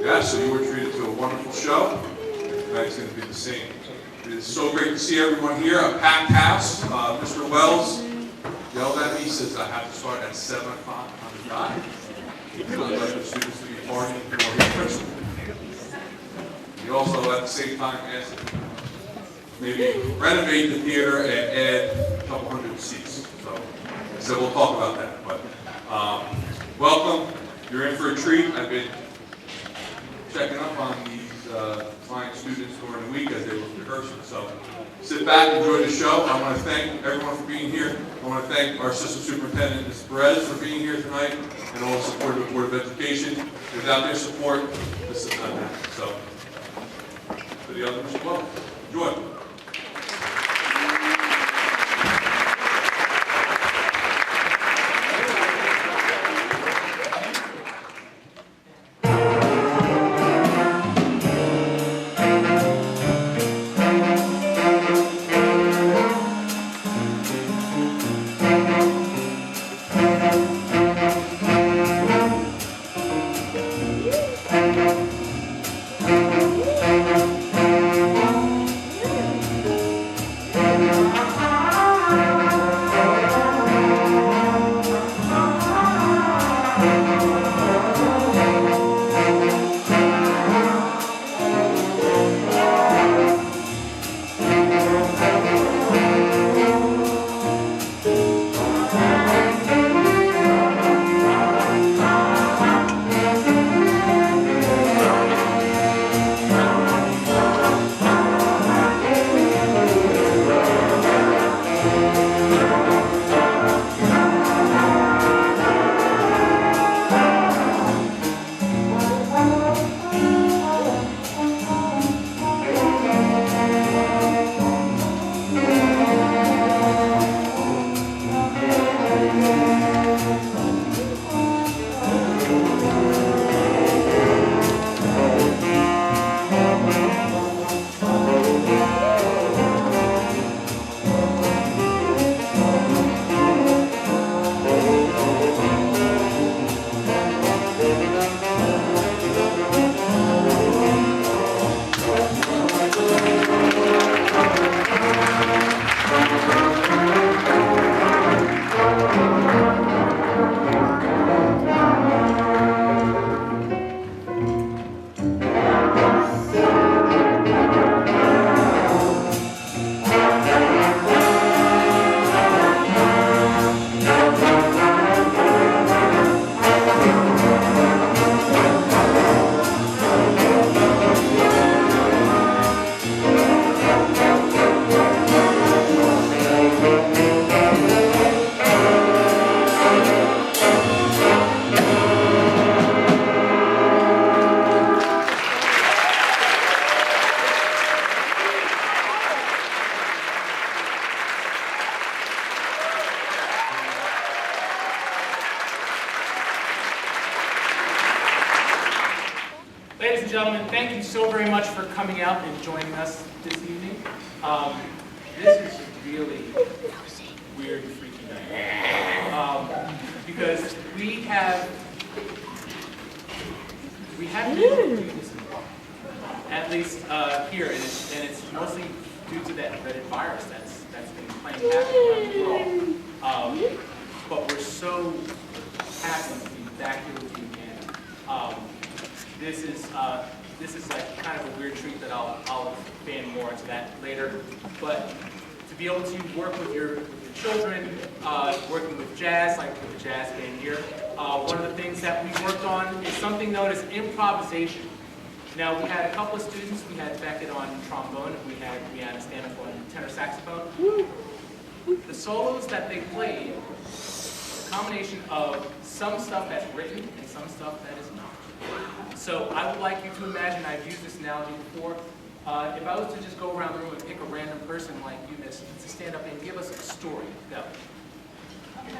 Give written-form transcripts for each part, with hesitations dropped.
Yeah, so you were treated to a wonderful show. Tonight's going to be the same. It is so great to see everyone here. A packed house. Mr. Wells yelled at me, says I have to start at 7 o'clock on the dot. He would like the students to be partying before his principal. He also, at the same time, asked to maybe renovate the theater and add a couple hundred seats. So we'll talk about that. But welcome. You're in for a treat. I've been checking up on these fine students during the week as they were rehearsing. So sit back, enjoy the show. I want to thank everyone for being here. I want to thank our Assistant Superintendent, Ms. Perez, for being here tonight, and all the support of the Board of Education. Without their support, this is not happening. So, for the others as well, enjoy. Ladies and gentlemen, thank you so very much for coming out and joining us this evening. This is a really weird, freaky night. Because we have been doing this in the park, at least here, and it's mostly due to that dreaded virus that's been playing havoc around the world. But we're so happy to be back here with you again. This is like kind of a weird treat that I'll expand more into that later. But to be able to work with your children, working with jazz, like with the jazz band here, one of the things that we worked on is something known as improvisation. Now we had a couple of students. We had Beckett on trombone, and we had Brianna stand up on tenor saxophone. The solos that they played, a combination of some stuff that's written and some stuff that is not. So I would like you to imagine, I've used this analogy before, if I was to just go around the room and pick a random person like you, Miss, to stand up and give us a story. Go.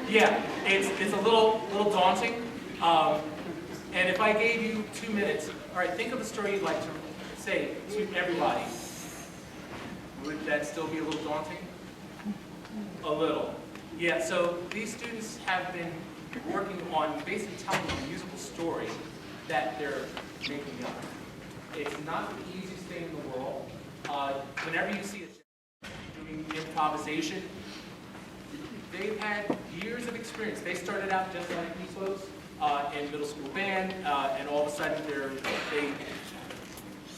Yeah, it's a little daunting. And if I gave you 2 minutes, all right, think of a story you'd like to say to everybody. Would that still be a little daunting? A little. Yeah, so these students have been working on basically telling a musical story that they're making up. It's not the easiest thing in the world. Whenever you see a doing improvisation, they've had years of experience. They started out just like these folks in middle school band, and all of a sudden they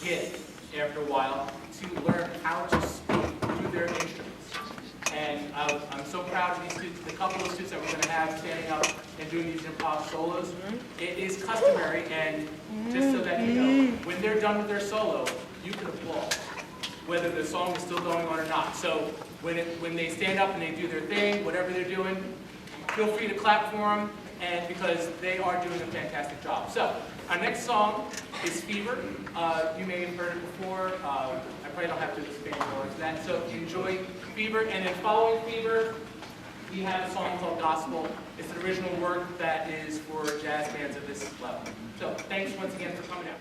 get, after a while, to learn how to speak through their instruments. And I'm so proud of these students, the couple of students that we're going to have standing up and doing these improv solos. It is customary, and just so that you know, when they're done with their solo, you can applaud, whether the song is still going on or not. So when they stand up and they do their thing, whatever they're doing, feel free to clap for them, and because they are doing a fantastic job. So our next song is Fever. You may have heard it before. I probably don't have to expand more into that. So enjoy Fever, and then following Fever, we have a song called Gospel. It's an original work that is for jazz bands of this level. So thanks once again for coming out.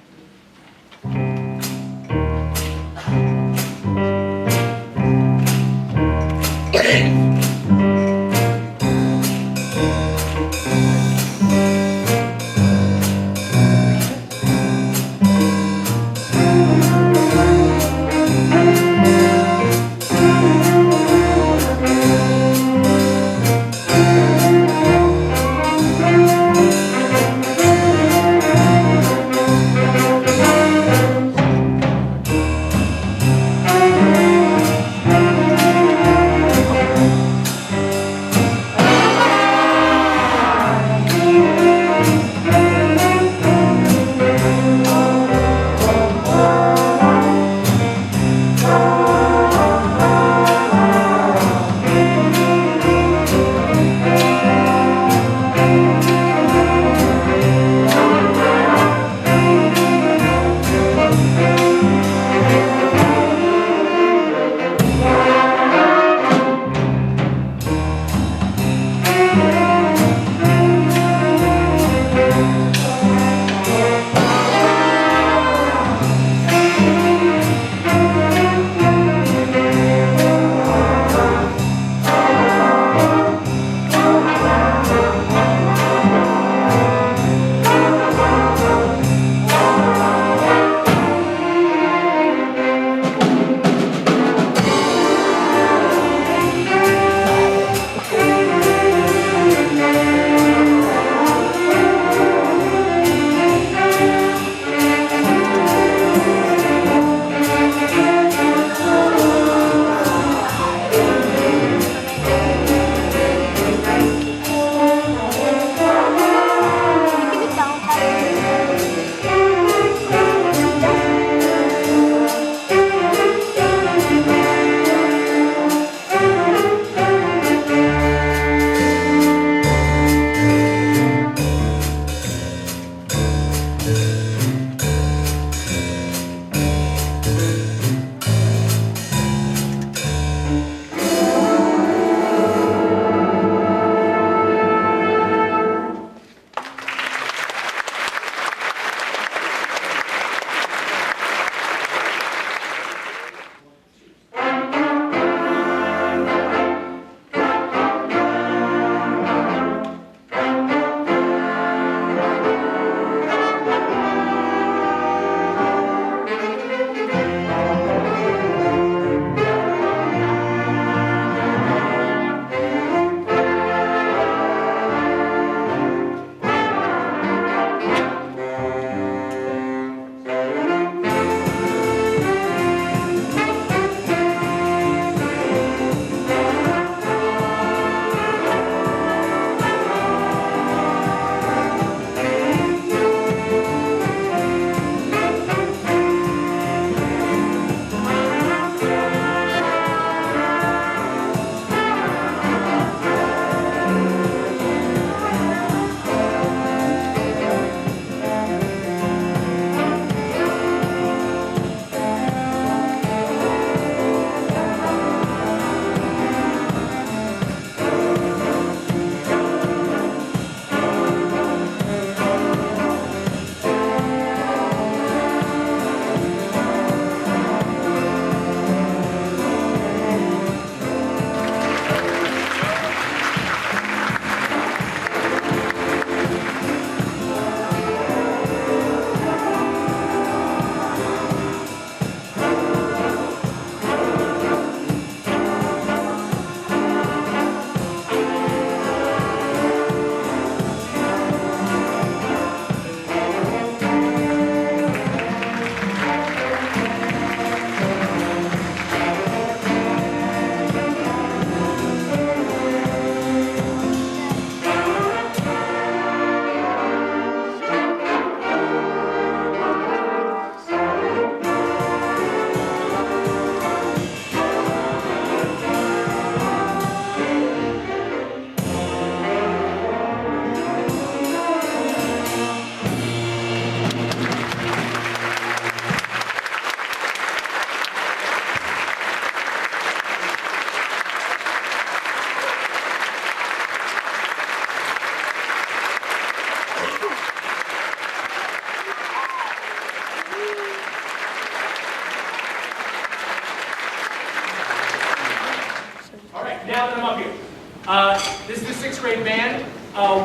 grade band.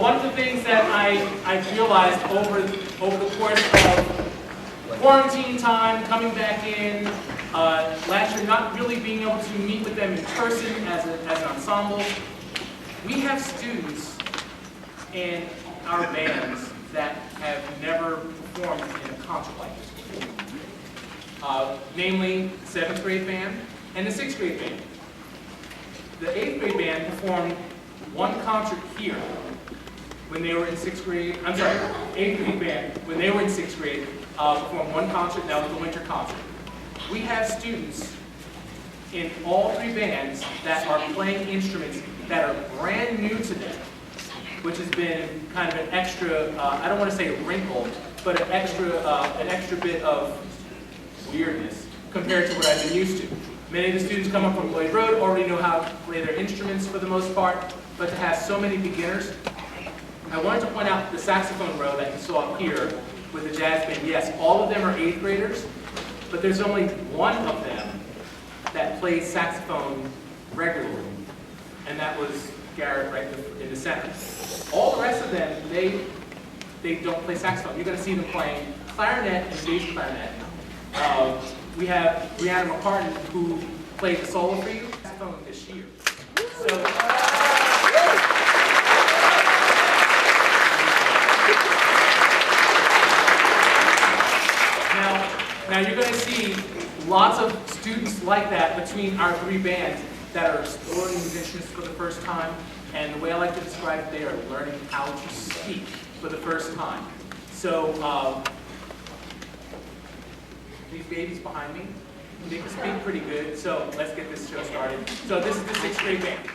One of the things that I realized over the course of quarantine time, coming back in, last year not really being able to meet with them in person as an ensemble, we have students in our bands that have never performed in a concert like this before. Namely, the 7th grade band and the 6th grade band. The 8th grade band performed one concert here when they were in 6th grade. I'm sorry, 8th grade band, when they were in 6th grade, performed one concert, that was the winter concert. We have students in all 3 bands that are playing instruments that are brand new to them, which has been kind of an extra, I don't want to say wrinkle, but an extra bit of weirdness compared to what I've been used to. Many of the students come up from Lloyd Road, already know how to play their instruments for the most part, but to have so many beginners. I wanted to point out the saxophone row that you saw up here with the jazz band. Yes, all of them are 8th graders, but there's only one of them that plays saxophone regularly, and that was Garrett right in the center. All the rest of them, they don't play saxophone. You're going to see them playing clarinet and bass clarinet. We have Brianna McCartan, who played the solo for you, saxophone this year. So, now you're going to see lots of students like that between our 3 bands that are exploring these instruments for the first time. And the way I like to describe it, they are learning how to speak for the first time. So these babies behind me, they can speak pretty good. So let's get this show started. So this is the 6th grade band.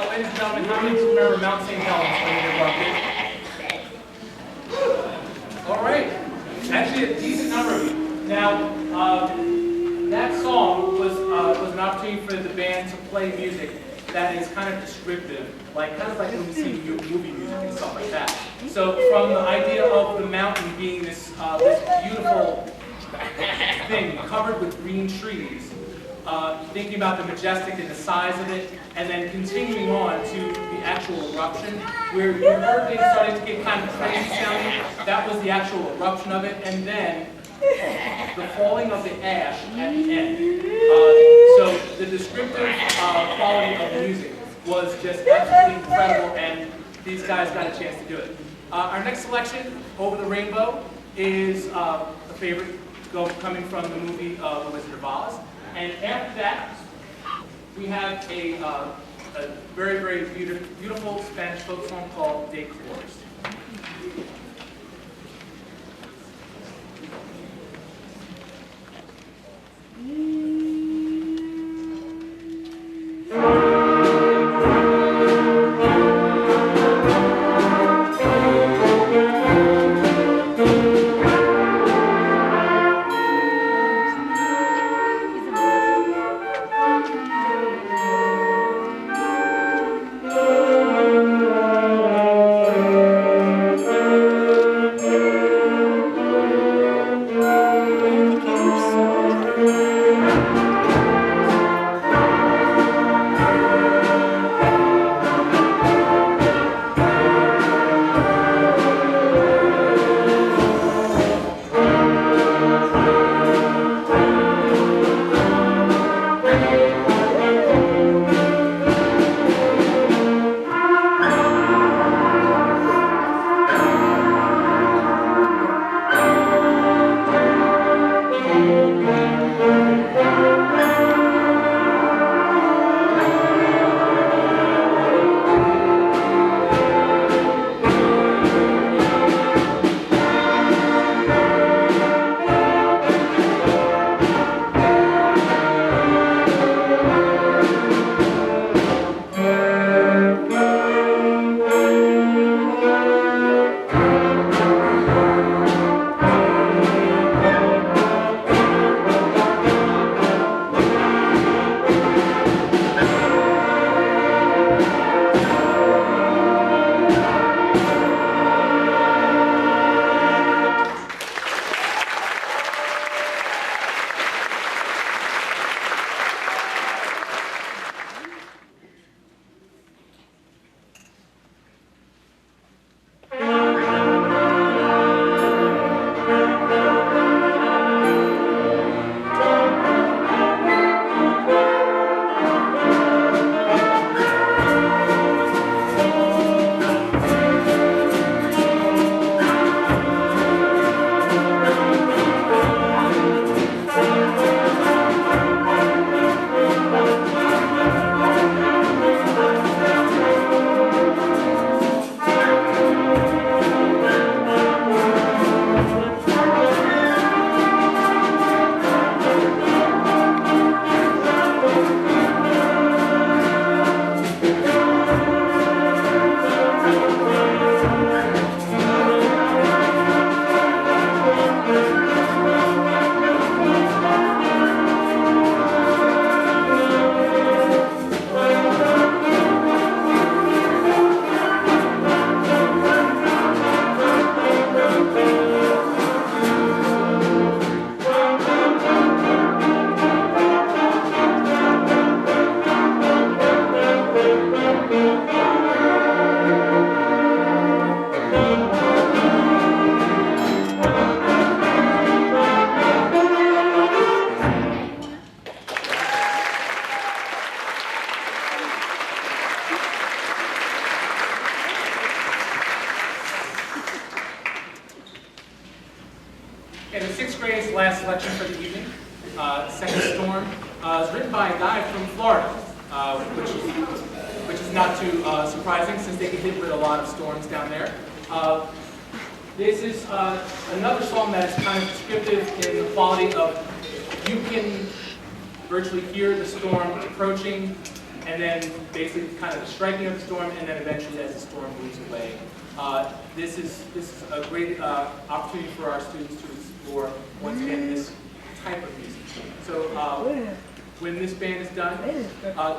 Ladies and gentlemen, how many of you remember Mount St. Helens when you were a kid? All right, actually a decent number of you. Now, that song was an opportunity for the band to play music that is kind of descriptive, kind of like when you see movie music and stuff like that. So from the idea of the mountain being this beautiful thing covered with green trees, thinking about the majestic and the size of it, and then continuing on to the actual eruption, where you heard things starting to get kind of crazy sounding. That was the actual eruption of it, and then the falling of the ash at the end. So the descriptive quality of the music was just absolutely incredible, and these guys got a chance to do it. Our next selection, Over the Rainbow, is a favorite coming from the movie The Wizard of Oz. And after that, we have a very, very beautiful Spanish folk song called De Colores. And the sixth grade's last selection for the evening, Second Storm, is written by a guy from Florida, which is not too surprising since they get hit with a lot of storms down there. This is another song that is kind of descriptive in the quality of you can virtually hear the storm approaching, and then basically kind of the striking of the storm, and then eventually as the storm moves away. This is a great opportunity for our students to explore, once again, this type of music. So when this band is done,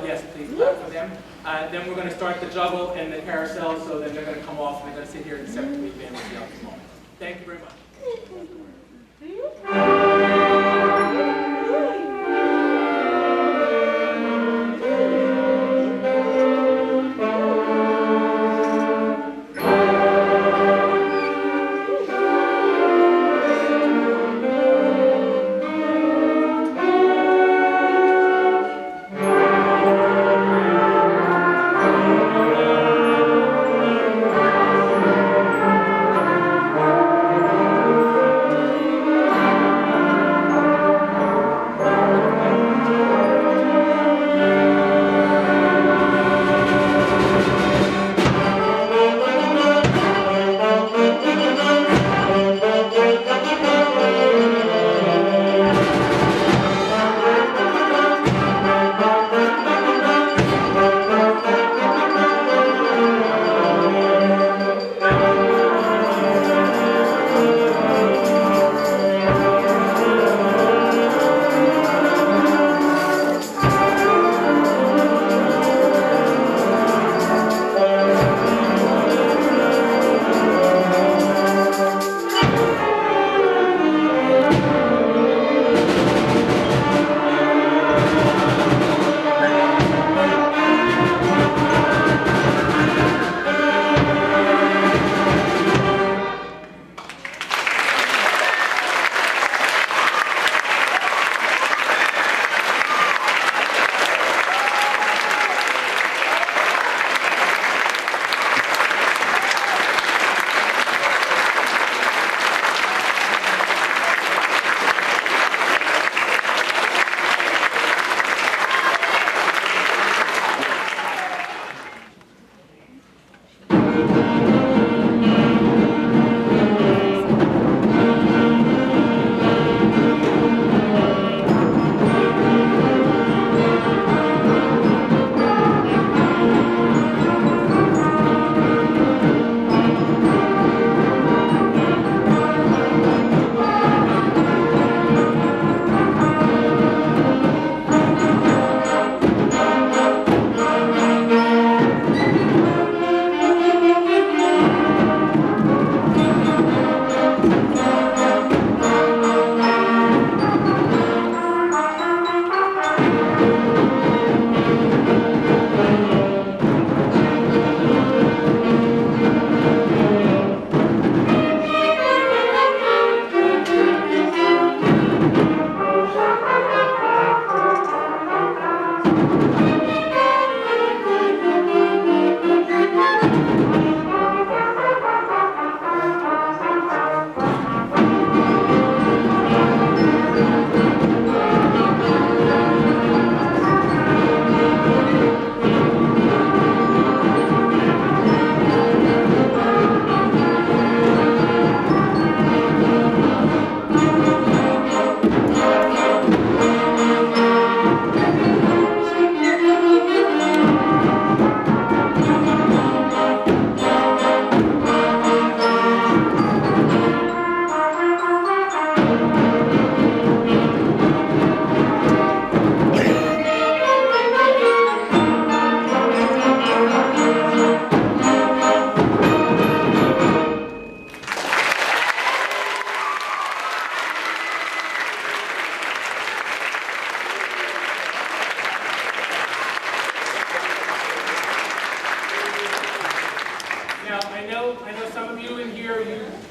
yes, please clap for them. Then we're going to start the juggle and the carousel, so then they're going to come off and they're going to sit here in the seventh grade band with you at the moment. Thank you very much.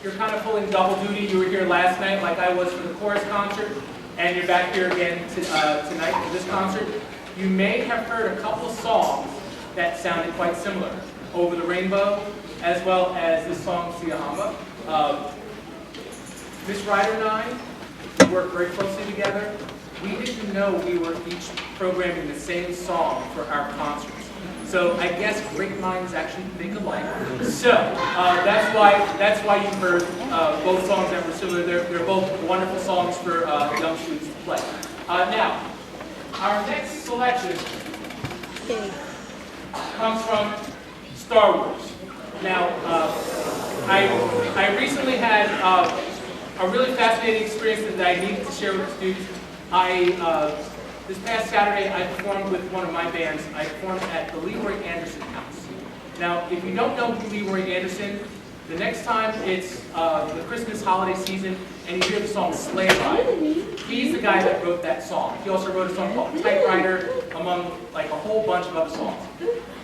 you're kind of pulling double duty. You were here last night like I was for the chorus concert, and you're back here again tonight for this concert. You may have heard a couple of songs that sounded quite similar. Over the Rainbow, as well as this song, Siyahamba. Miss Ryder and I, we worked very closely together. We didn't know we were each programming the same song for our concerts. So I guess great minds actually think alike. So that's why you heard both songs that were similar. They're both wonderful songs for young students to play. Now, our next selection comes from Star Wars. Now, I recently had a really fascinating experience that I needed to share with the students. This past Saturday, I performed with one of my bands. I performed at the Leroy Anderson House. Now, if you don't know who Leroy Anderson, the next time it's the Christmas holiday season and you hear the song Sleigh Ride, he's the guy that wrote that song. He also wrote a song called Typewriter, among like a whole bunch of other songs.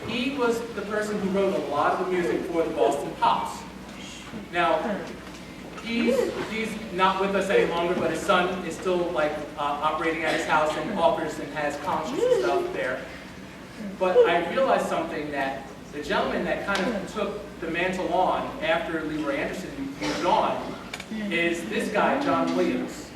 He was the person who wrote a lot of the music for the Boston Pops. Now, he's not with us any longer, but his son is still like operating at his house and offers and has concerts and stuff there. But I realized something, that the gentleman that kind of took the mantle on after Leroy Anderson moved on is this guy, John Williams.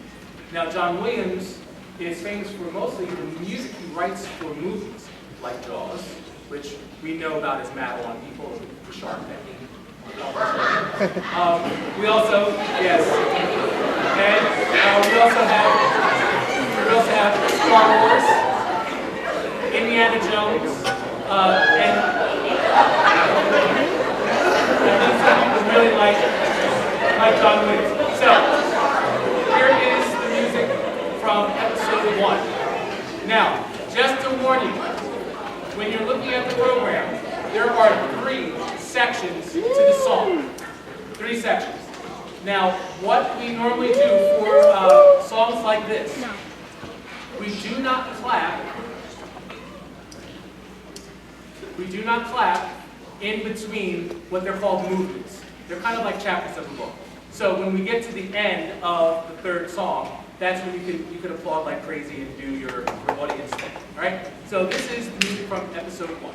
Now, John Williams is famous for mostly the music he writes for movies like Jaws, which we know about as Madeline people, the shark that he we also, yes, and we also have Star Wars, Indiana Jones, and some people really like John Williams. So, here is the music from episode 1. Now, just to warn you, when you're looking at the program, there are 3 sections to the song. 3 sections. Now, what we normally do for songs like this, we do not clap. We do not clap in between what they're called movements. They're kind of like chapters of a book. So when we get to the end of the 3rd song, that's when you could applaud like crazy and do your audience thing. All right? So this is the music from episode 1.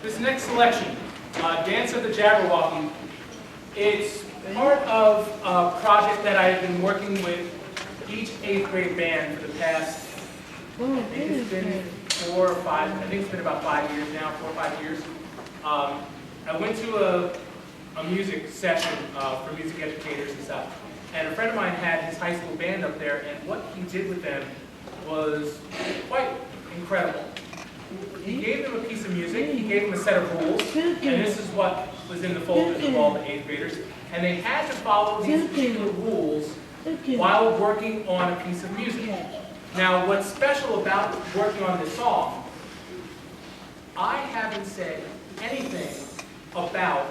This next selection, Dance of the Jabberwocky, it's part of a project that I've been working with each 8th grade band for the past, I think it's been 4 or 5, I think it's been about 5 years now, 4 or 5 years. I went to a music session for music educators and stuff, and a friend of mine had his high school band up there, and what he did with them was quite incredible. He gave them a piece of music, he gave them a set of rules, and this is what was in the folders of all the 8th graders, and they had to follow these particular rules while working on a piece of music. Now, what's special about working on this song, I haven't said anything about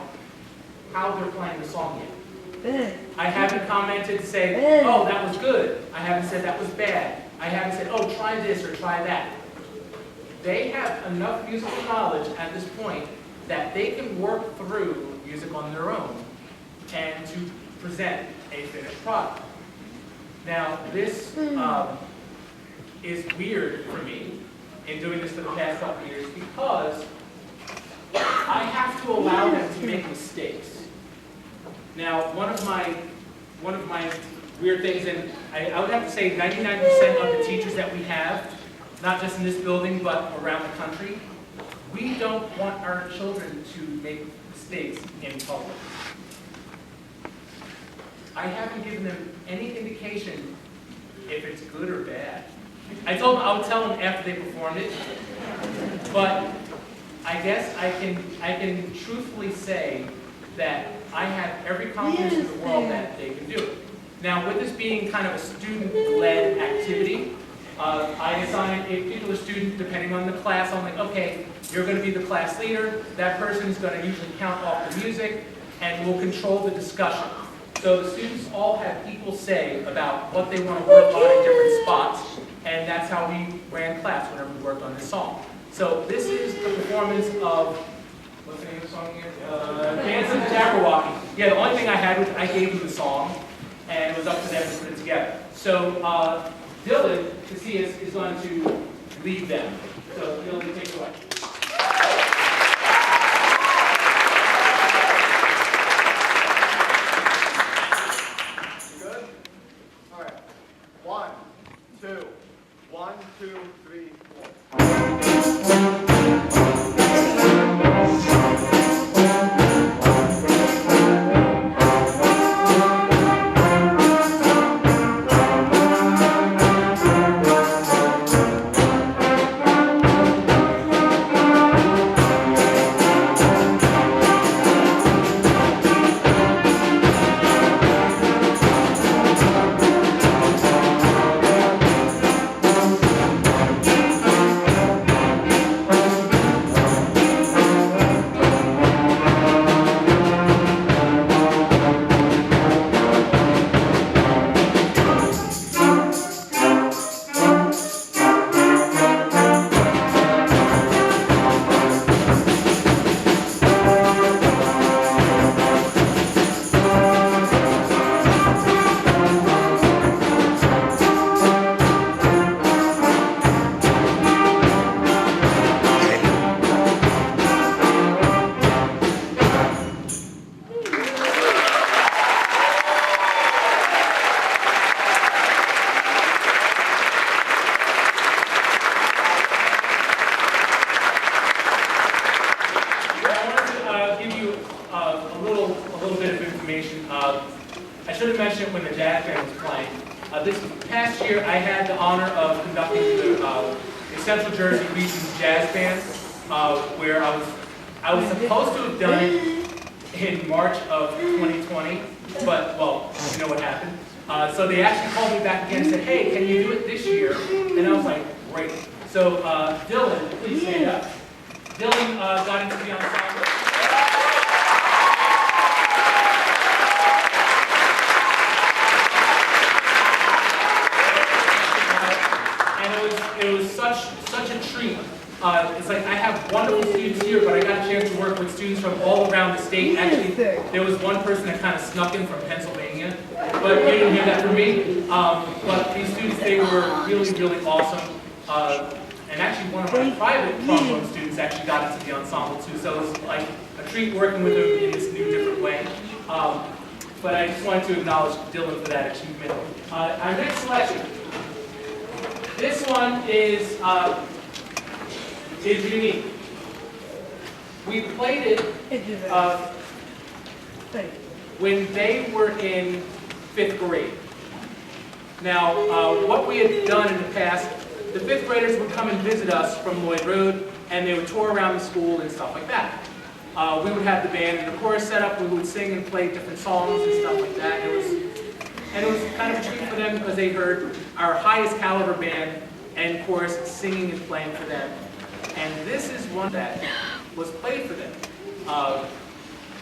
how they're playing the song yet. I haven't commented to say, oh, that was good. I haven't said that was bad. I haven't said, oh, try this or try that. They have enough musical knowledge at this point that they can work through music on their own and to present a finished product. Now, this is weird for me in doing this for the past couple of years because I have to allow them to make mistakes. Now, one of my weird things, and I would have to say 99% of the teachers that we have, not just in this building, but around the country, we don't want our children to make mistakes in public. I haven't given them any indication if it's good or bad. I told them I would tell them after they performed it, but I guess I can truthfully say that I have every confidence in the world that they can do it. Now, with this being kind of a student-led activity, I assign a particular student depending on the class. I'm like, okay, you're going to be the class leader. That person is going to usually count off the music and will control the discussion. So the students all have equal say about what they want to work on in different spots, and that's how we ran class whenever we worked on this song. So this is the performance of, what's the name of the song again? Dance of the Jabberwocky. Yeah, the only thing I had was I gave them the song, and it was up to them to put it together. So Dylan, to see us, is going to lead them. So Dylan, take it away. Good? All right. 1, 2, 1, 2, 3, 4. I should have mentioned it when the jazz band was playing. This past year, I had the honor of conducting the Central Jersey Region's Jazz Band, where I was supposed to have done it in March of 2020, but, well, you know what happened. So they actually called me back again and said, hey, can you do it this year? And I was like, great. So Dylan, please stand up. Dylan got into the ensemble. It was such a treat. It's like I have wonderful students here, but I got a chance to work with students from all around the state. Actually, there was one person that kind of snuck in from Pennsylvania, but you didn't hear that from me. But these students, they were really, really awesome. And actually, one of our private trombone students actually got into the ensemble too, so it was like a treat working with him in this new, different way. But I just wanted to acknowledge Dylan for that achievement. Our next selection. This one is unique. We played it when they were in 5th grade. Now, what we had done in the past, the 5th graders would come and visit us from Lloyd Road, and they would tour around the school and stuff like that. We would have the band and the chorus set up, we would sing and play different songs and stuff like that. And it was kind of a treat for them because they heard our highest caliber band and chorus singing and playing for them. And this is one that was played for them.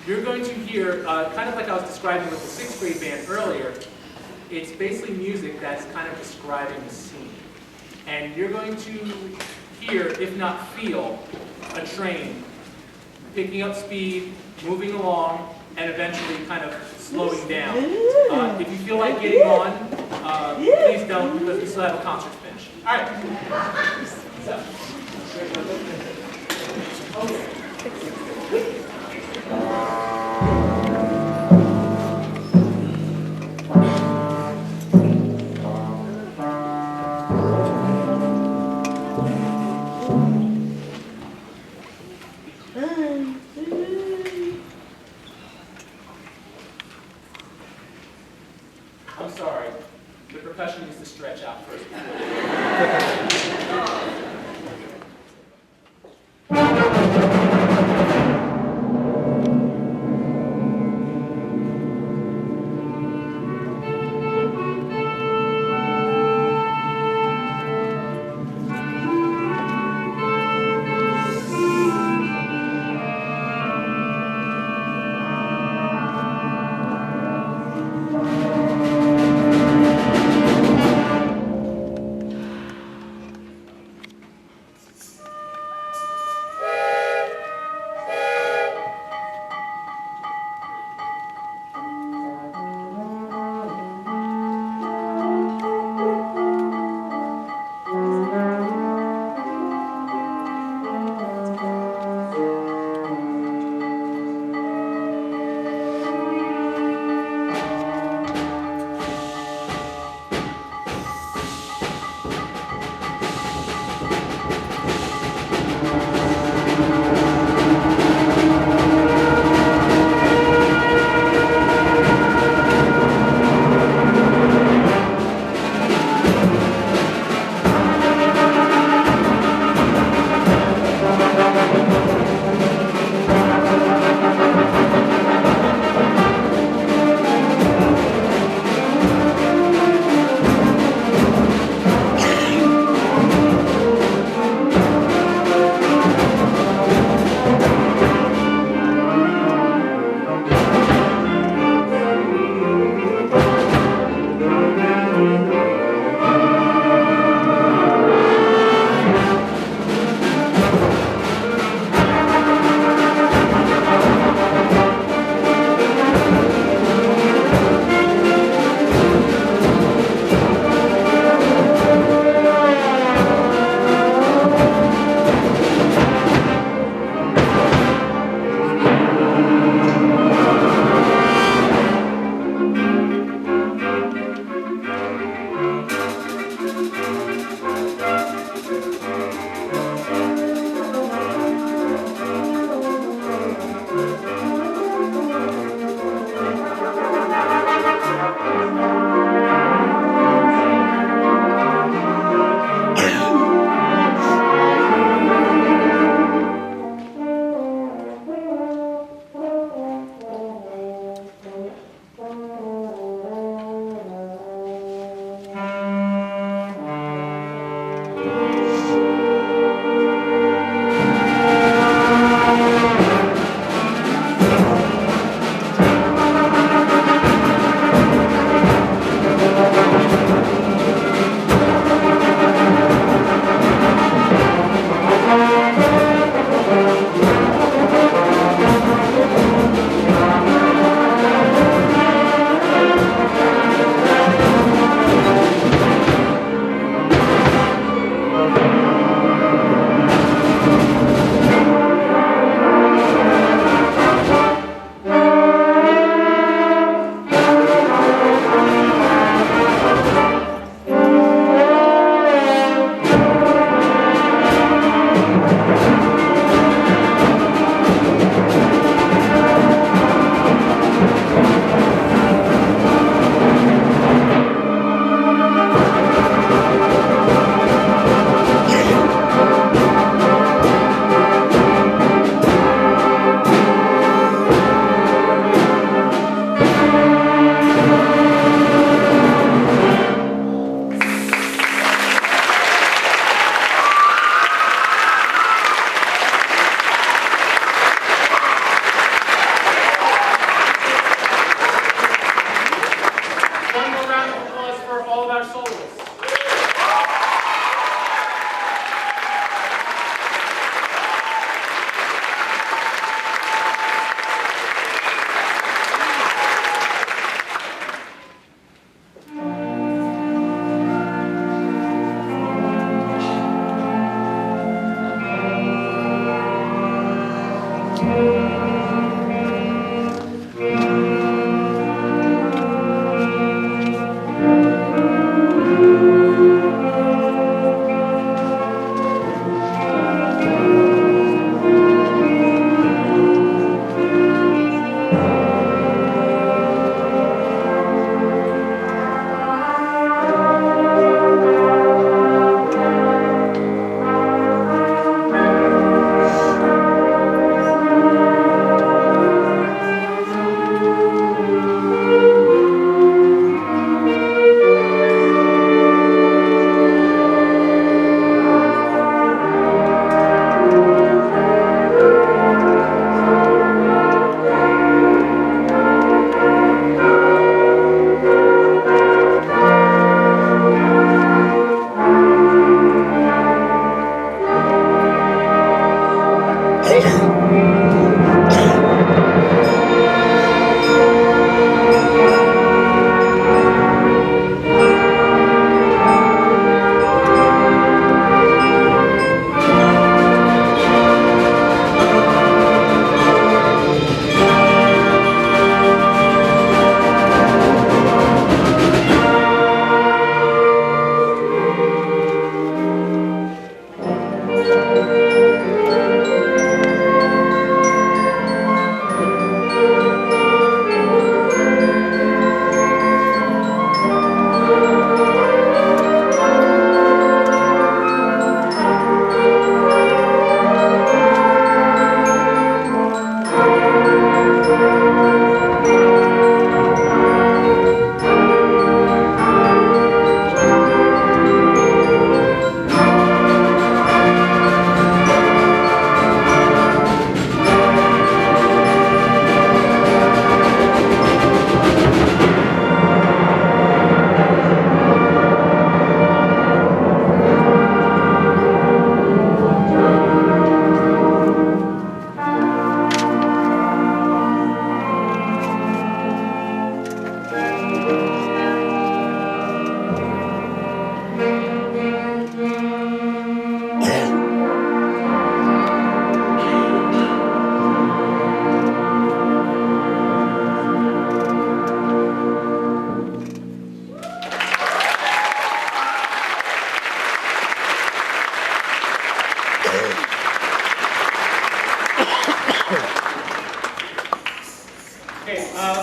You're going to hear, kind of like I was describing with the 6th grade band earlier, it's basically music that's kind of describing the scene. And you're going to hear, if not feel, a train picking up speed, moving along, and eventually kind of slowing down. If you feel like getting on, please don't, because we still have a concert to finish. All right. So. Okay. I'm sorry, the percussion needs to stretch out first.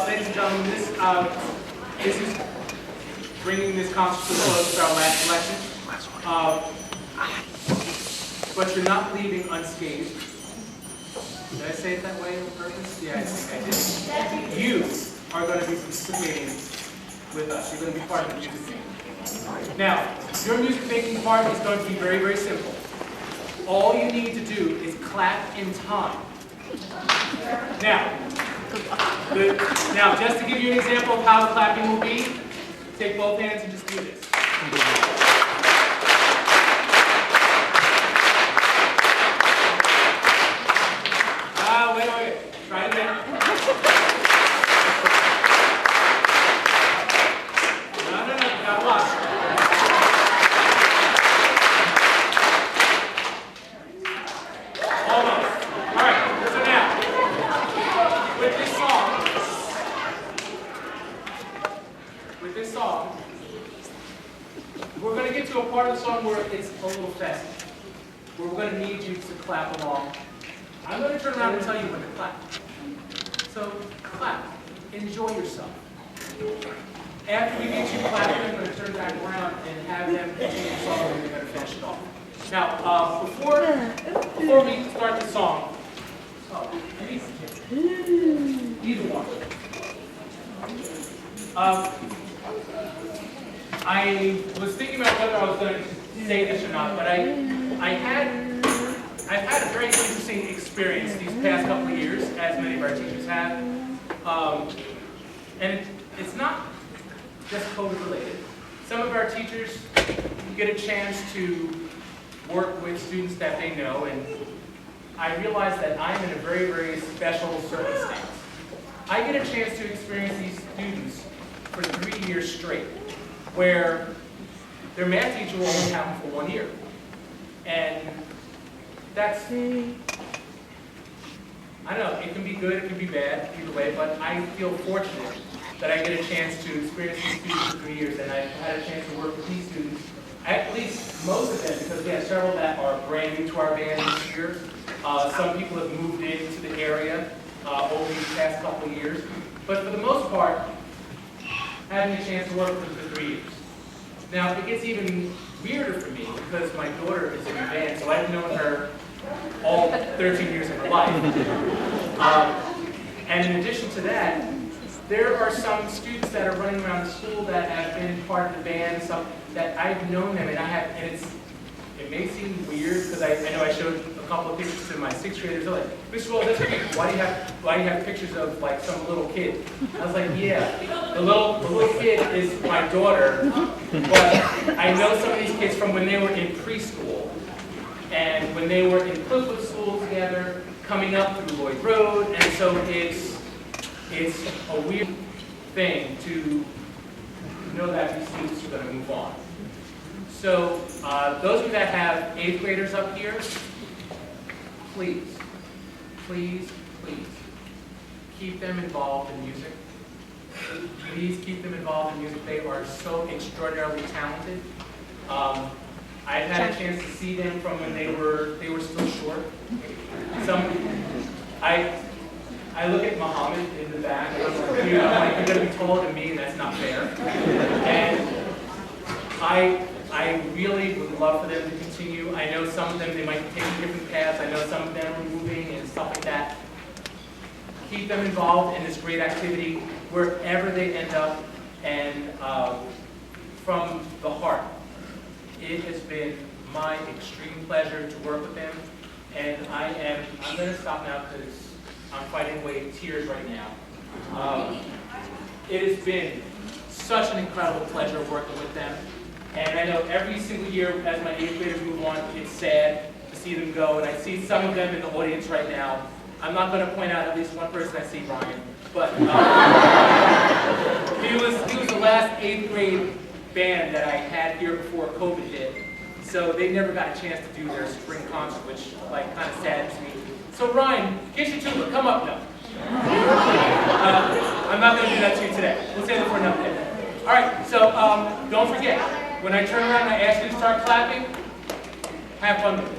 Ladies and gentlemen, this is bringing this concert to a close with our last selection. But you're not leaving unscathed. Did I say it that way on purpose? Yeah, I think I did. You are going to be participating with us. You're going to be part of the music making. Now, your music making part is going to be very, very simple. All you need to do is clap in time. Now, just to give you an example of how the clapping will be, take both hands and just do this. Wait. Try it again. No, you gotta watch. Almost. All right, so now, with this song, we're going to get to a part of the song where it's a little festive, where we're going to need you to clap along. I'm going to turn around and tell you when to clap. So, clap. Enjoy yourself. After we get you clapping, I'm going to turn back around and have them continue the song, and we're going to finish it off. Now, before we start the song, either one. I was thinking about whether I was going to say this or not, but I've had a very interesting experience these past couple of years, as many of our teachers have. And it's not just COVID related. Some of our teachers get a chance to work with students that they know, and I realize that I'm in a very, very special circumstance. I get a chance to experience these students for 3 years straight, where their math teacher will only have them for 1 year. And that's I don't know, it can be good, it can be bad, either way, but I feel fortunate that I get a chance to experience these students for 3 years, and I've had a chance to work with these students, at least most of them, because we have several that are brand new to our band this year. Some people have moved into the area over these past couple of years, but for the most part, having a chance to work with them for 3 years. Now, it gets even weirder for me because my daughter is in the band, so I've known her all 13 years of her life. And in addition to that, there are some students that are running around the school that have been part of the band, some that I've known them, and it may seem weird because I know I showed a couple of pictures to my 6th graders. They're like, Mr. Wells, that's weird. Why do you have pictures of like some little kid? I was like, yeah, the little kid is my daughter, but I know some of these kids from when they were in preschool and when they were in Cliffwood School together, coming up through Lloyd Road, and so it's a weird thing to know that these students are going to move on. So those of you that have 8th graders up here, please, please, please keep them involved in music. Please keep them involved in music. They are so extraordinarily talented. I've had a chance to see them from when they were still short. I look at Muhammad in the back, and I'm like, you're going to be taller than me, and that's not fair. And I really would love for them to continue. I know some of them, they might be taking different paths. I know some of them are moving and stuff like that. Keep them involved in this great activity wherever they end up, and from the heart. It has been my extreme pleasure to work with them, and I'm going to stop now because I'm fighting away tears right now. It has been such an incredible pleasure working with them, and I know every single year as my 8th graders move on, it's sad to see them go, and I see some of them in the audience right now. I'm not going to point out at least one person. I see Ryan, but he was the last 8th grade band that I had here before COVID hit, so they never got a chance to do their spring concert, which like kind of saddens me. So Ryan, get your tuba, come up now. I'm not going to do that to you today. We'll save it for another day. All right, so don't forget, when I turn around and I ask you to start clapping, have fun with it.